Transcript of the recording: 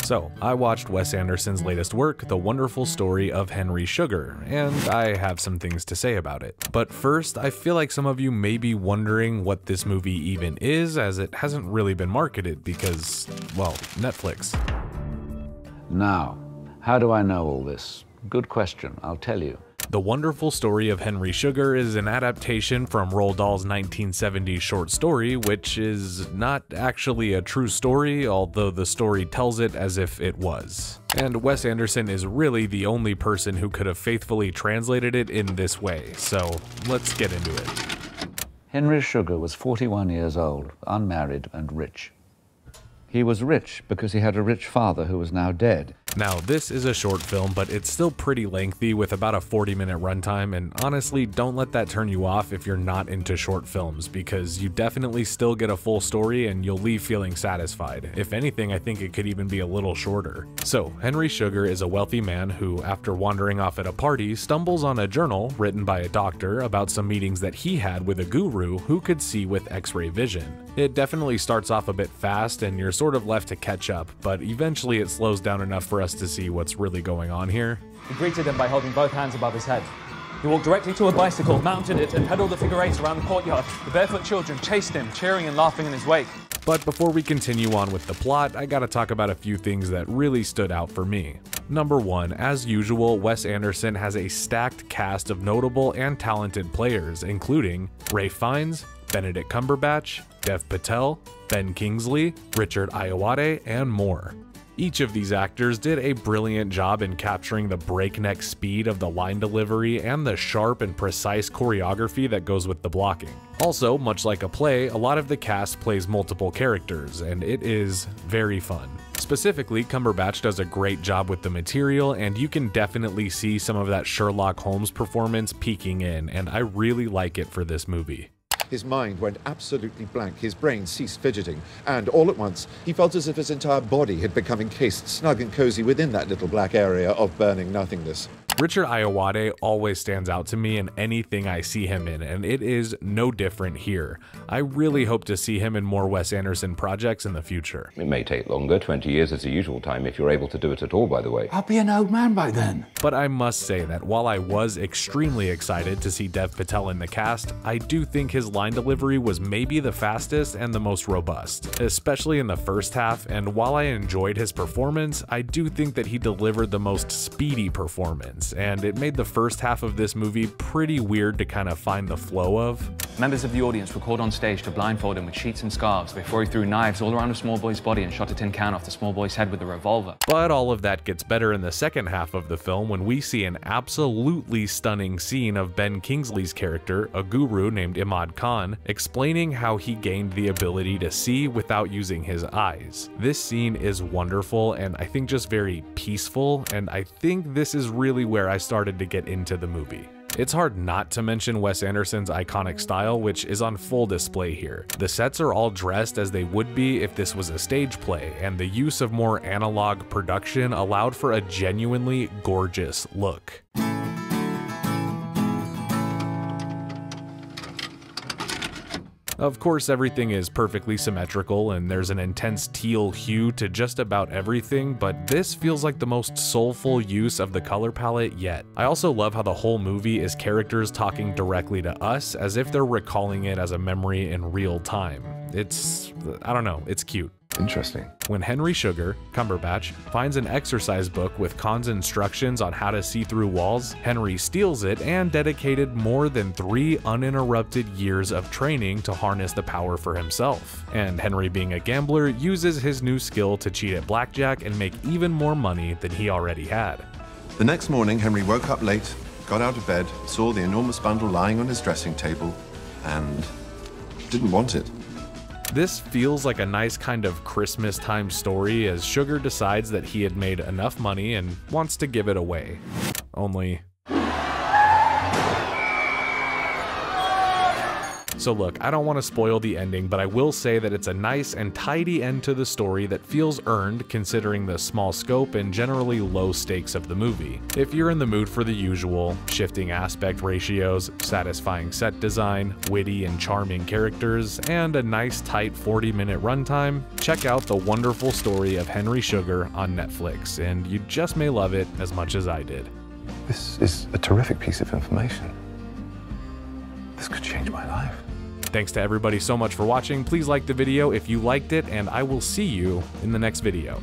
So, I watched Wes Anderson's latest work, The Wonderful Story of Henry Sugar, and I have some things to say about it. But first, I feel like some of you may be wondering what this movie even is, as it hasn't really been marketed because, well, Netflix. Now, how do I know all this? Good question, I'll tell you. The Wonderful Story of Henry Sugar is an adaptation from Roald Dahl's 1970s short story, which is not actually a true story, although the story tells it as if it was. And Wes Anderson is really the only person who could have faithfully translated it in this way, so let's get into it. Henry Sugar was 41 years old, unmarried and rich. He was rich because he had a rich father who was now dead. Now, this is a short film, but it's still pretty lengthy with about a 40-minute runtime, and honestly, don't let that turn you off if you're not into short films, because you definitely still get a full story and you'll leave feeling satisfied. If anything, I think it could even be a little shorter. So, Henry Sugar is a wealthy man who, after wandering off at a party, stumbles on a journal written by a doctor about some meetings that he had with a guru who could see with X-ray vision. It definitely starts off a bit fast and you're sort of left to catch up, but eventually it slows down enough for us to see what's really going on here. He greeted them by holding both hands above his head. He walked directly to a bicycle, mounted it, and pedaled the figure eight around the courtyard. The barefoot children chased him, cheering and laughing in his wake. But before we continue on with the plot, I gotta talk about a few things that really stood out for me. Number one, as usual, Wes Anderson has a stacked cast of notable and talented players, including Ralph Fiennes, Benedict Cumberbatch, Dev Patel, Ben Kingsley, Richard Ayoade, and more. Each of these actors did a brilliant job in capturing the breakneck speed of the line delivery and the sharp and precise choreography that goes with the blocking. Also, much like a play, a lot of the cast plays multiple characters, and it is very fun. Specifically, Cumberbatch does a great job with the material, and you can definitely see some of that Sherlock Holmes performance peeking in, and I really like it for this movie. His mind went absolutely blank, his brain ceased fidgeting, and all at once he felt as if his entire body had become encased snug and cozy within that little black area of burning nothingness. Richard Ayoade always stands out to me in anything I see him in, and it is no different here. I really hope to see him in more Wes Anderson projects in the future. It may take longer, 20 years is the usual time if you're able to do it at all, by the way. I'll be an old man by then. But I must say that while I was extremely excited to see Dev Patel in the cast, I do think his line delivery was maybe the fastest and the most robust, especially in the first half, and while I enjoyed his performance, I do think that he delivered the most speedy performance, and it made the first half of this movie pretty weird to kind of find the flow of. Members of the audience were called on stage to blindfold him with sheets and scarves before he threw knives all around a small boy's body and shot a tin can off the small boy's head with a revolver. But all of that gets better in the second half of the film when we see an absolutely stunning scene of Ben Kingsley's character, a guru named Imad Khan, explaining how he gained the ability to see without using his eyes. This scene is wonderful and I think just very peaceful, and I think this is really where I started to get into the movie. It's hard not to mention Wes Anderson's iconic style, which is on full display here. The sets are all dressed as they would be if this was a stage play, and the use of more analog production allowed for a genuinely gorgeous look. Of course, everything is perfectly symmetrical and there's an intense teal hue to just about everything, but this feels like the most soulful use of the color palette yet. I also love how the whole movie is characters talking directly to us as if they're recalling it as a memory in real time. I don't know, it's cute. Interesting. When Henry Sugar, Cumberbatch, finds an exercise book with Khan's instructions on how to see through walls, Henry steals it and dedicated more than 3 uninterrupted years of training to harness the power for himself. And Henry, being a gambler, uses his new skill to cheat at blackjack and make even more money than he already had. The next morning, Henry woke up late, got out of bed, saw the enormous bundle lying on his dressing table, and didn't want it. This feels like a nice kind of Christmas time story as Sugar decides that he had made enough money and wants to give it away. Only... So look, I don't want to spoil the ending, but I will say that it's a nice and tidy end to the story that feels earned considering the small scope and generally low stakes of the movie. If you're in the mood for the usual, shifting aspect ratios, satisfying set design, witty and charming characters, and a nice tight 40-minute runtime, check out The Wonderful Story of Henry Sugar on Netflix, and you just may love it as much as I did. This is a terrific piece of information. This could change my life. Thanks to everybody so much for watching. Please like the video if you liked it, and I will see you in the next video.